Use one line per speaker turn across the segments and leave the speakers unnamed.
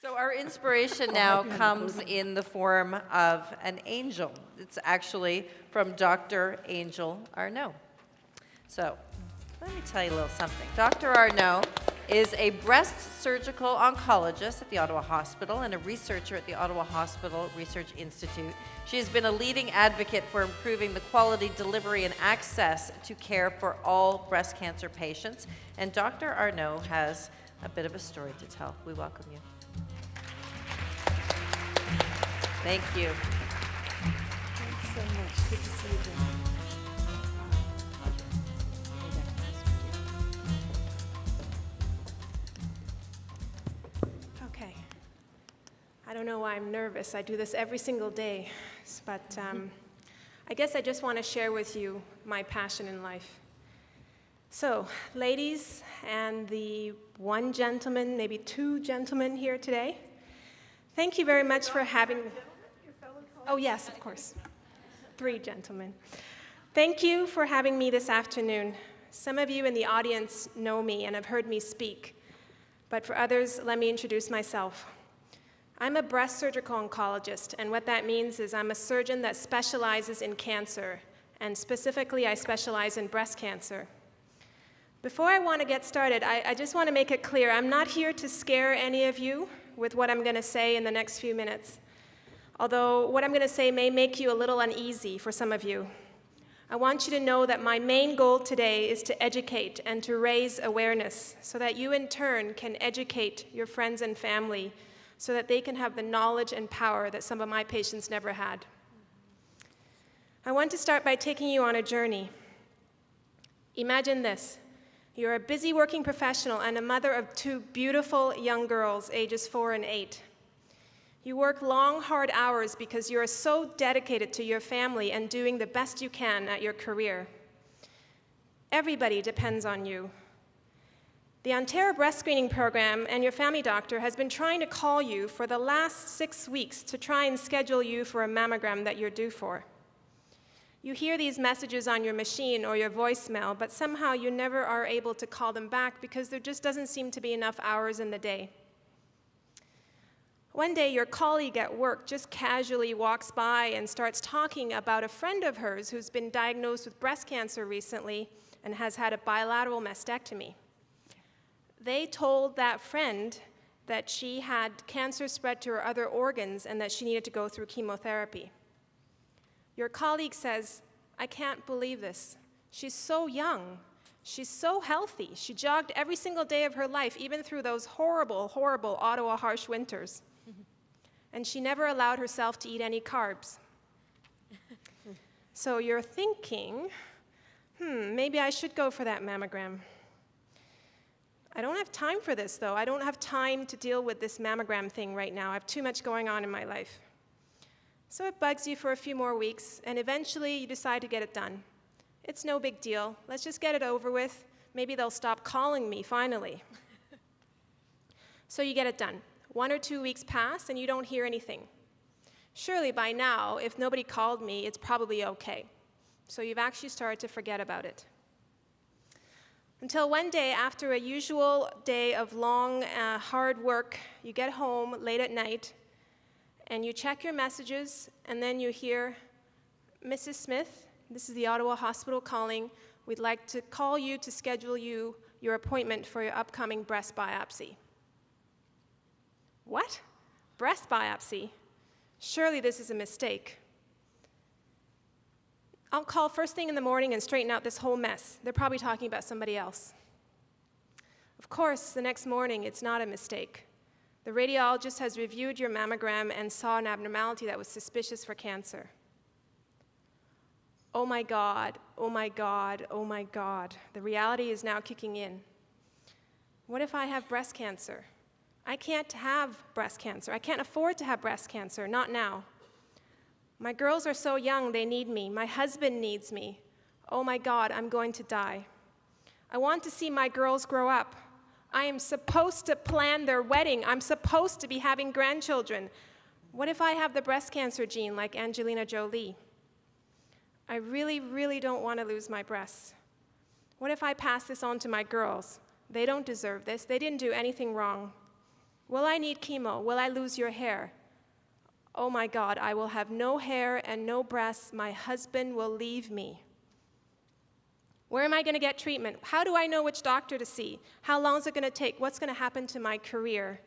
So our inspiration now comes in the form of an angel. It's actually from Dr. Angel Arnaout. So let me tell you a little something. Dr. Arnaout is a breast surgical oncologist at the Ottawa Hospital and a researcher at the Ottawa Hospital Research Institute. She has been a leading advocate for improving the quality, delivery, and access to care for all breast cancer patients. And Dr. Arnaout has a bit of a story to tell. We welcome you. Thank you.
Thanks so much. Good to see you again. Okay. I don't know why I'm nervous. I do this every single day. But I guess I just want to share with you my passion in life. So, ladies and the one gentleman, maybe two gentlemen here today, thank you very much for having me. Oh, yes, of course. 3 gentlemen. Thank you for having me this afternoon. Some of you in the audience know me and have heard me speak, but for others, let me introduce myself. I'm a breast surgical oncologist, and what that means is I'm a surgeon that specializes in cancer, and specifically I specialize in breast cancer. Before I want to get started, I just want to make it clear, I'm not here to scare any of you with what I'm going to say in the next few minutes. Although what I'm going to say may make you a little uneasy for some of you. I want you to know that my main goal today is to educate and to raise awareness so that you in turn can educate your friends and family so that they can have the knowledge and power that some of my patients never had. I want to start by taking you on a journey. Imagine this. You're a busy working professional and a mother of 2 beautiful young girls, ages 4 and 8. You work long, hard hours because you are so dedicated to your family and doing the best you can at your career. Everybody depends on you. The Ontario Breast Screening Program and your family doctor has been trying to call you for the last 6 weeks to try and schedule you for a mammogram that you're due for. You hear these messages on your machine or your voicemail, but somehow you never are able to call them back because there just doesn't seem to be enough hours in the day. One day, your colleague at work just casually walks by and starts talking about a friend of hers who's been diagnosed with breast cancer recently and has had a bilateral mastectomy. They told that friend that she had cancer spread to her other organs and that she needed to go through chemotherapy. Your colleague says, "I can't believe this. She's so young. She's so healthy. She jogged every single day of her life, even through those horrible, horrible Ottawa harsh winters. And she never allowed herself to eat any carbs." So you're thinking, maybe I should go for that mammogram. I don't have time for this, though. I don't have time to deal with this mammogram thing right now. I have too much going on in my life. So it bugs you for a few more weeks, and eventually you decide to get it done. It's no big deal. Let's just get it over with. Maybe they'll stop calling me, finally. So you get it done. 1 or 2 weeks pass, and you don't hear anything. Surely by now, if nobody called me, it's probably okay. So you've actually started to forget about it. Until one day, after a usual day of long, hard work, you get home late at night, and you check your messages, and then you hear, "Mrs. Smith, this is the Ottawa Hospital calling. We'd like to call you to schedule your appointment for your upcoming breast biopsy." What? Breast biopsy? Surely this is a mistake. I'll call first thing in the morning and straighten out this whole mess. They're probably talking about somebody else. Of course, the next morning, it's not a mistake. The radiologist has reviewed your mammogram and saw an abnormality that was suspicious for cancer. Oh my God, oh my God, oh my God. The reality is now kicking in. What if I have breast cancer? I can't have breast cancer. I can't afford to have breast cancer, not now. My girls are so young, they need me. My husband needs me. Oh my God, I'm going to die. I want to see my girls grow up. I am supposed to plan their wedding. I'm supposed to be having grandchildren. What if I have the breast cancer gene like Angelina Jolie? I really, really don't want to lose my breasts. What if I pass this on to my girls? They don't deserve this. They didn't do anything wrong. Will I need chemo? Will I lose your hair? Oh my God, I will have no hair and no breasts. My husband will leave me. Where am I going to get treatment? How do I know which doctor to see? How long is it going to take? What's going to happen to my career?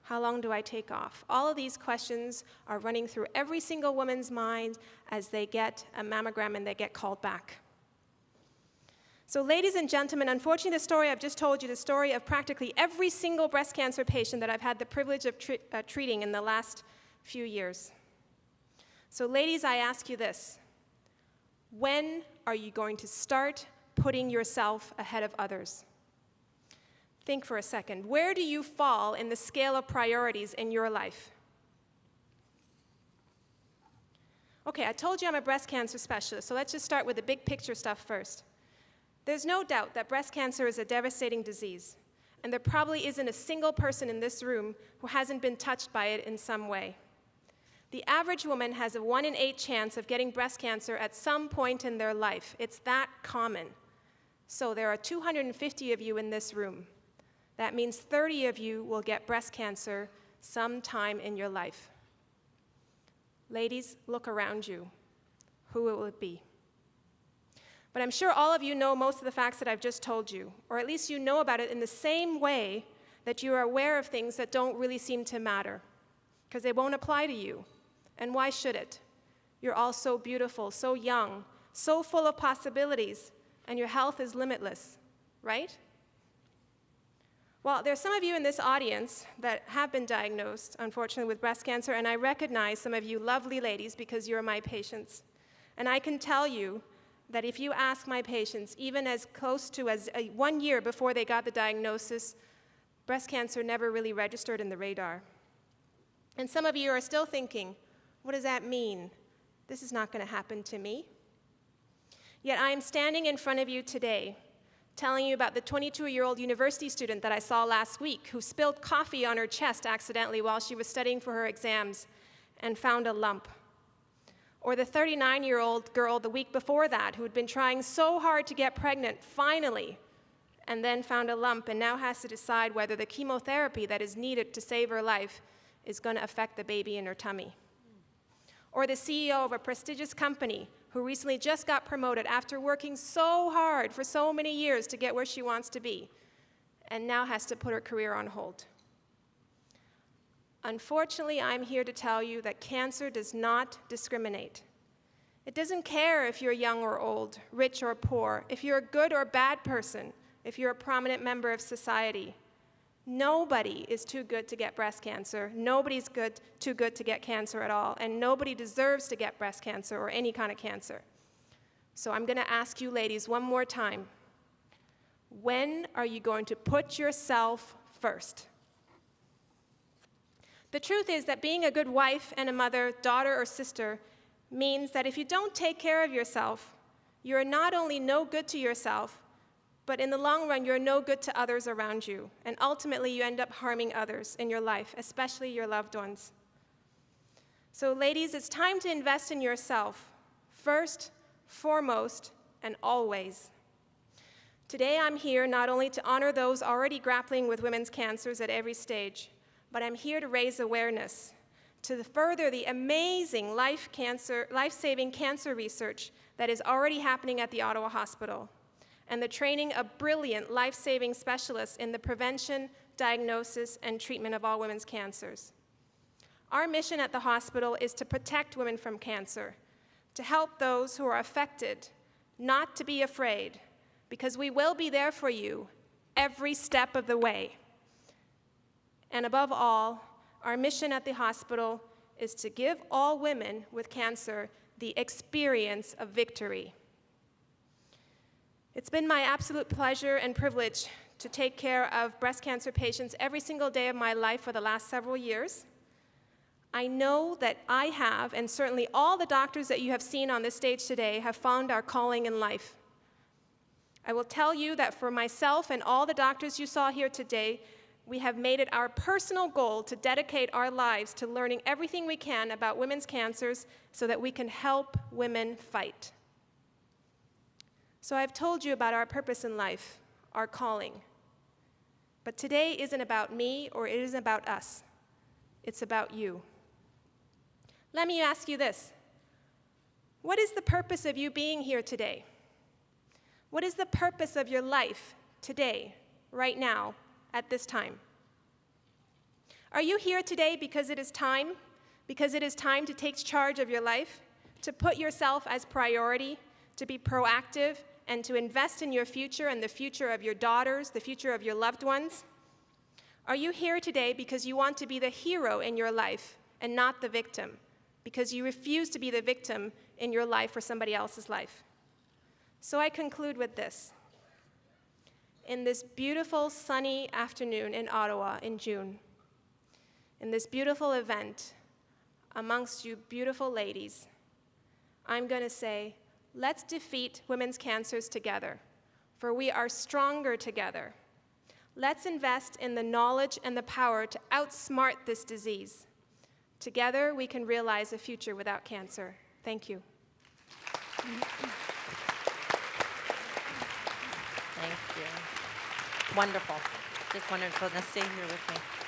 How long do I take off? All of these questions are running through every single woman's mind as they get a mammogram and they get called back. So ladies and gentlemen, unfortunately the story I've just told you, the story of practically every single breast cancer patient that I've had the privilege of treating in the last few years. So ladies, I ask you this. When are you going to start putting yourself ahead of others? Think for a second. Where do you fall in the scale of priorities in your life? Okay, I told you I'm a breast cancer specialist, so let's just start with the big picture stuff first. There's no doubt that breast cancer is a devastating disease, and there probably isn't a single person in this room who hasn't been touched by it in some way. The average woman has a 1 in 8 chance of getting breast cancer at some point in their life. It's that common. So there are 250 of you in this room. That means 30 of you will get breast cancer sometime in your life. Ladies, look around you. Who will it be? But I'm sure all of you know most of the facts that I've just told you, or at least you know about it in the same way that you are aware of things that don't really seem to matter, because they won't apply to you. And why should it? You're all so beautiful, so young, so full of possibilities, and your health is limitless, right? Well, there's some of you in this audience that have been diagnosed, unfortunately, with breast cancer, and I recognize some of you lovely ladies because you're my patients. And I can tell you that if you ask my patients, even as close to as 1 year before they got the diagnosis, breast cancer never really registered in the radar. And some of you are still thinking, what does that mean? This is not going to happen to me. Yet I am standing in front of you today telling you about the 22-year-old university student that I saw last week who spilled coffee on her chest accidentally while she was studying for her exams and found a lump. Or the 39-year-old girl the week before that who had been trying so hard to get pregnant, finally, and then found a lump and now has to decide whether the chemotherapy that is needed to save her life is going to affect the baby in her tummy. Or the CEO of a prestigious company who recently just got promoted after working so hard for so many years to get where she wants to be, and now has to put her career on hold. Unfortunately, I'm here to tell you that cancer does not discriminate. It doesn't care if you're young or old, rich or poor, if you're a good or bad person, if you're a prominent member of society. Nobody is too good to get breast cancer. Nobody's too good to get cancer at all, and nobody deserves to get breast cancer or any kind of cancer. So I'm going to ask you ladies one more time. When are you going to put yourself first? The truth is that being a good wife and a mother, daughter, or sister means that if you don't take care of yourself, you're not only no good to yourself, but in the long run, you're no good to others around you. And ultimately, you end up harming others in your life, especially your loved ones. So ladies, it's time to invest in yourself, first, foremost, and always. Today, I'm here not only to honor those already grappling with women's cancers at every stage, but I'm here to raise awareness, to further the amazing life-saving cancer research that is already happening at the Ottawa Hospital, and the training of brilliant life-saving specialists in the prevention, diagnosis, and treatment of all women's cancers. Our mission at the hospital is to protect women from cancer, to help those who are affected, not to be afraid, because we will be there for you every step of the way. And above all, our mission at the hospital is to give all women with cancer the experience of victory. It's been my absolute pleasure and privilege to take care of breast cancer patients every single day of my life for the last several years. I know that I have, and certainly all the doctors that you have seen on this stage today have found our calling in life. I will tell you that for myself and all the doctors you saw here today, we have made it our personal goal to dedicate our lives to learning everything we can about women's cancers so that we can help women fight. So I've told you about our purpose in life, our calling. But today isn't about me or it isn't about us. It's about you. Let me ask you this. What is the purpose of you being here today? What is the purpose of your life today, right now, at this time? Are you here today because it is time? Because it is time to take charge of your life, to put yourself as priority, to be proactive, and to invest in your future and the future of your daughters, the future of your loved ones? Are you here today because you want to be the hero in your life and not the victim? Because you refuse to be the victim in your life or somebody else's life? So I conclude with this. In this beautiful sunny afternoon in Ottawa in June, in this beautiful event amongst you beautiful ladies, I'm going to say, let's defeat women's cancers together, for we are stronger together. Let's invest in the knowledge and the power to outsmart this disease. Together, we can realize a future without cancer. Thank you.
Thank you. Wonderful. Just wonderful. Now stay here with me.